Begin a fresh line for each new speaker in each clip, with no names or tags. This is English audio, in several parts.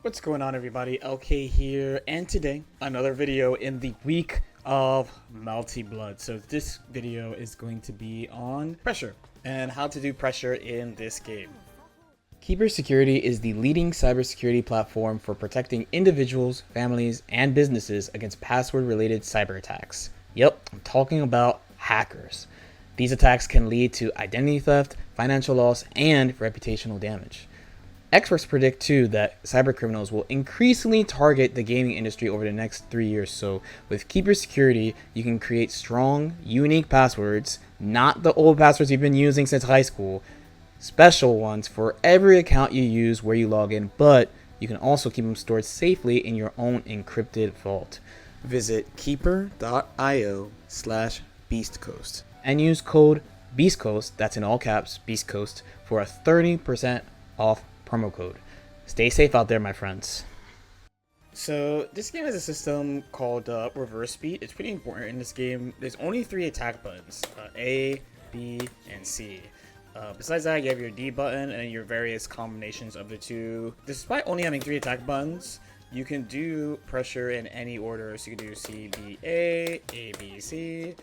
What's going on, everybody? LK here, and today another video in the week of Melty Blood. So this video is going to be on pressure and how to do pressure in this game. Keeper Security is the leading cybersecurity platform for protecting individuals, families, and businesses against password-related cyber attacks. Yep, I'm talking about hackers. These attacks can lead to identity theft, financial loss, and reputational damage. Experts predict too that cybercriminals will increasingly target the gaming industry over the next 3 years. So with Keeper Security, you can create strong, unique passwords, not the old passwords you've been using since high school, special ones for every account you use where you log in, but you can also keep them stored safely in your own encrypted vault. Visit keeper.io/beastcoast and use code BEASTCOAST, that's in all caps, BEASTCOAST, for a 30% off promo code. Stay safe out there, my friends. So this game has a system called reverse speed. It's pretty important in this game. There's only 3 attack buttons, A, B, and C. Besides that, you have your D button and your various combinations of the two. Despite only having 3 attack buttons, you can do pressure in any order. So you can do C, B, A, B, C,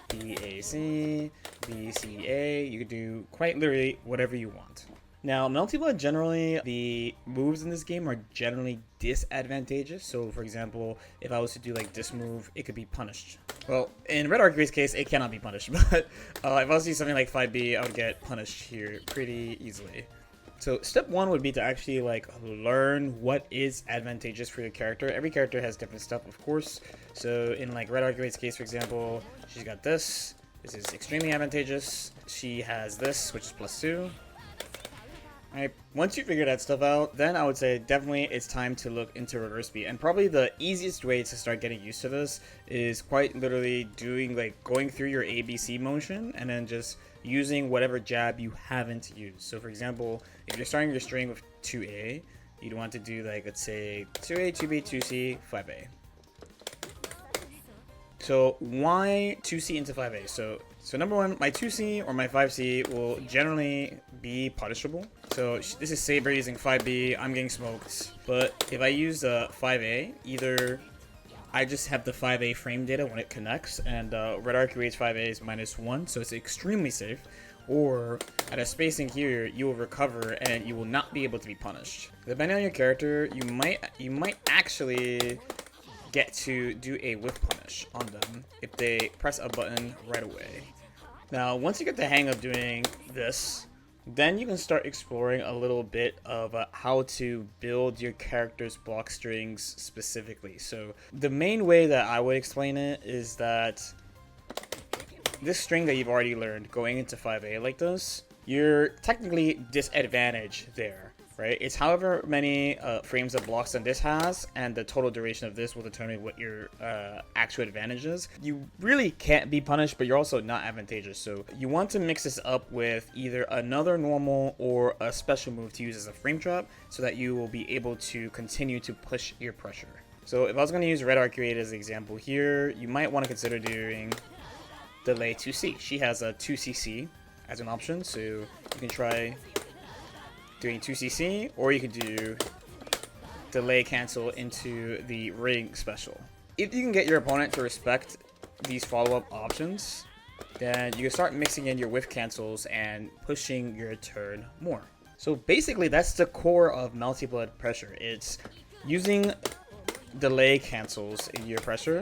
B, A, C, B, C, A. You can do quite literally whatever you want. Now, Melty Blood, generally, the moves in this game are generally disadvantageous. So, for example, if I was to do like this move, it could be punished. Well, in Red Arcwade's case, it cannot be punished. But if I was to do something like 5B, I would get punished here pretty easily. So, step 1 would be to actually like learn what is advantageous for your character. Every character has different stuff, of course. So, in like Red Arcwade's case, for example, she's got this. This is extremely advantageous. She has this, which is +2. Right. Once you figure that stuff out, then I would say definitely it's time to look into reverse speed. And probably the easiest way to start getting used to this is quite literally doing going through your ABC motion and then just using whatever jab you haven't used. So for example, if you're starting your string with 2A, you'd want to do let's say 2A, 2B, 2C, 5A. So why 2C into 5A? So number 1, my 2C or my 5C will generally be punishable. So this is Saber using 5B, I'm getting smoked. But if I use 5A, either I just have the 5A frame data when it connects, and Red Arcwade's 5A is -1, so it's extremely safe. Or at a spacing here, you will recover and you will not be able to be punished. Depending on your character, you might actually get to do a whiff punish on them if they press a button right away. Now, once you get the hang of doing this, then you can start exploring a little bit of how to build your character's block strings specifically. So the main way that I would explain it is that this string that you've already learned going into 5A like this, you're technically disadvantaged there. Right? It's however many frames of blocks that this has, and the total duration of this will determine what your actual advantage is. You really can't be punished, but you're also not advantageous. So you want to mix this up with either another normal or a special move to use as a frame trap so that you will be able to continue to push your pressure. So if I was going to use Red Arcwade as an example here, you might want to consider doing delay 2C. She has a 2CC as an option, so you can try doing 2CC, or you could do delay cancel into the ring special. If you can get your opponent to respect these follow-up options, then you can start mixing in your whiff cancels and pushing your turn more. So basically that's the core of Melty Blood pressure. It's using delay cancels in your pressure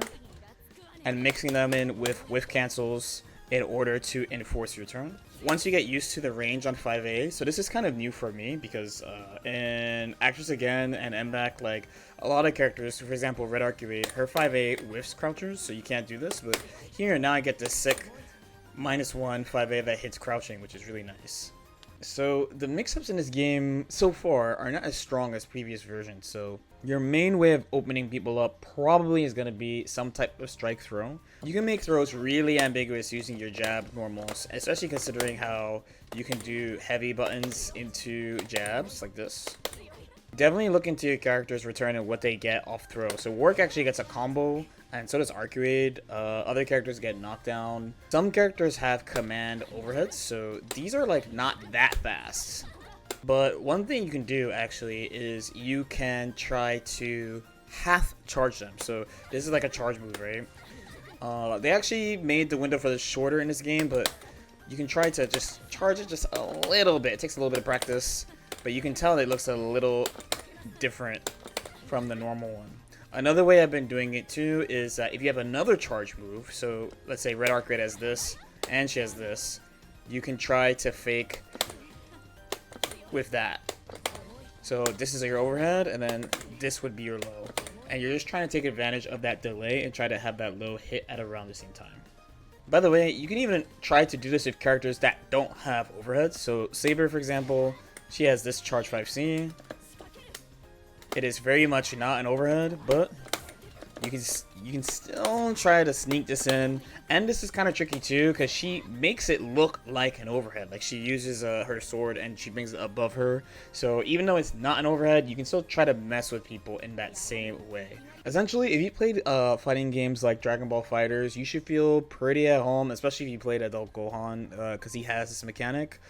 and mixing them in with whiff cancels in order to enforce your turn. Once you get used to the range on 5A, so this is kind of new for me because in Actress Again and MBAC, a lot of characters, for example, Red Arcwade, her 5A whiffs crouchers, so you can't do this, but here now I get this sick -1 5A that hits crouching, which is really nice. So the mix-ups in this game so far are not as strong as previous versions, so your main way of opening people up probably is going to be some type of strike throw. You can make throws really ambiguous using your jab normals, especially considering how you can do heavy buttons into jabs like this. Definitely look into your character's return and what they get off throw. So Work actually gets a combo, and so does Arcwade. Other characters get knocked down. Some characters have command overheads, so these are not that fast. But one thing you can do actually is you can try to half charge them. So this is like a charge move, right? They actually made the window for this shorter in this game, but you can try to just charge it just a little bit. It takes a little bit of practice, but you can tell that it looks a little different from the normal one. Another way I've been doing it too is that if you have another charge move, so let's say Red Arc Raid has this, and she has this, you can try to fake with that. So this is your overhead, and then this would be your low. And you're just trying to take advantage of that delay and try to have that low hit at around the same time. By the way, you can even try to do this with characters that don't have overheads. So Saber, for example, she has this charge 5C. It is very much not an overhead, but you can still try to sneak this in. And this is kind of tricky too, because she makes it look like an overhead. Like she uses her sword and she brings it above her. So even though it's not an overhead, you can still try to mess with people in that same way. Essentially, if you played fighting games like Dragon Ball FighterZ, you should feel pretty at home, especially if you played Adult Gohan, because he has this mechanic.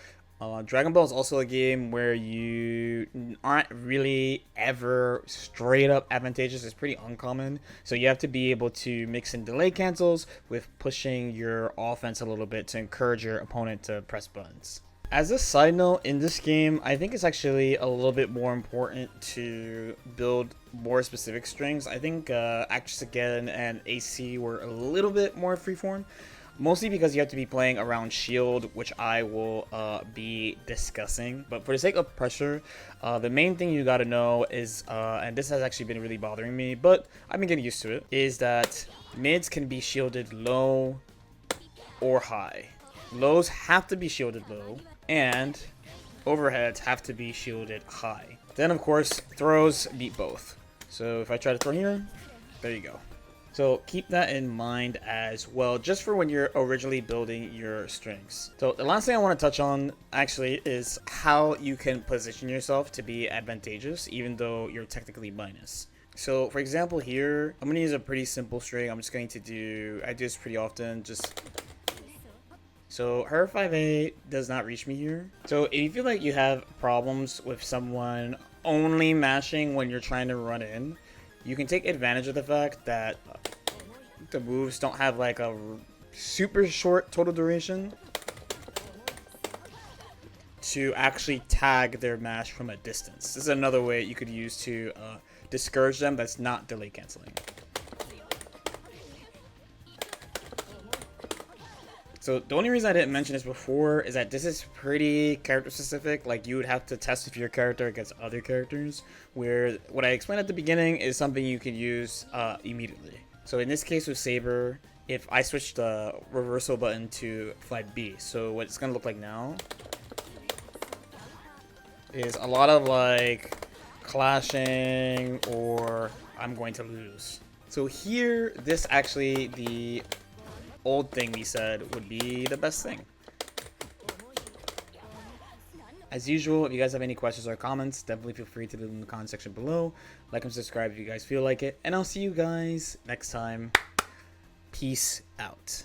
Dragon Ball is also a game where you aren't really ever straight up advantageous. It's pretty uncommon. So you have to be able to mix in delay cancels with pushing your offense a little bit to encourage your opponent to press buttons. As a side note, in this game, I think it's actually a little bit more important to build more specific strings. I think Actress Again and AC were a little bit more freeform. Mostly because you have to be playing around shield, which I will be discussing. But for the sake of pressure, the main thing you gotta know is, and this has actually been really bothering me, but I've been getting used to it, is that mids can be shielded low or high. Lows have to be shielded low, and overheads have to be shielded high. Then of course, throws beat both. So if I try to throw here, there you go. So keep that in mind as well, just for when you're originally building your strings. So the last thing I want to touch on actually is how you can position yourself to be advantageous, even though you're technically minus. So for example here, I'm going to use a pretty simple string. I'm just going to I do this pretty often, so her 5A does not reach me here. So if you feel like you have problems with someone only mashing when you're trying to run in, you can take advantage of the fact that the moves don't have like a super short total duration to actually tag their mash from a distance. This is another way you could use to discourage them that's not delay canceling. So the only reason I didn't mention this before is that this is pretty character specific. Like you would have to test if your character against other characters, where what I explained at the beginning is something you can use immediately. So in this case with Saber, if I switch the reversal button to flight B, so what it's gonna look like now is a lot of like clashing or I'm going to lose. So here, this actually the old thing we said would be the best thing. As usual, if you guys have any questions or comments, definitely feel free to leave them in the comment section below. Like and subscribe if you guys feel like it. And I'll see you guys next time. Peace out.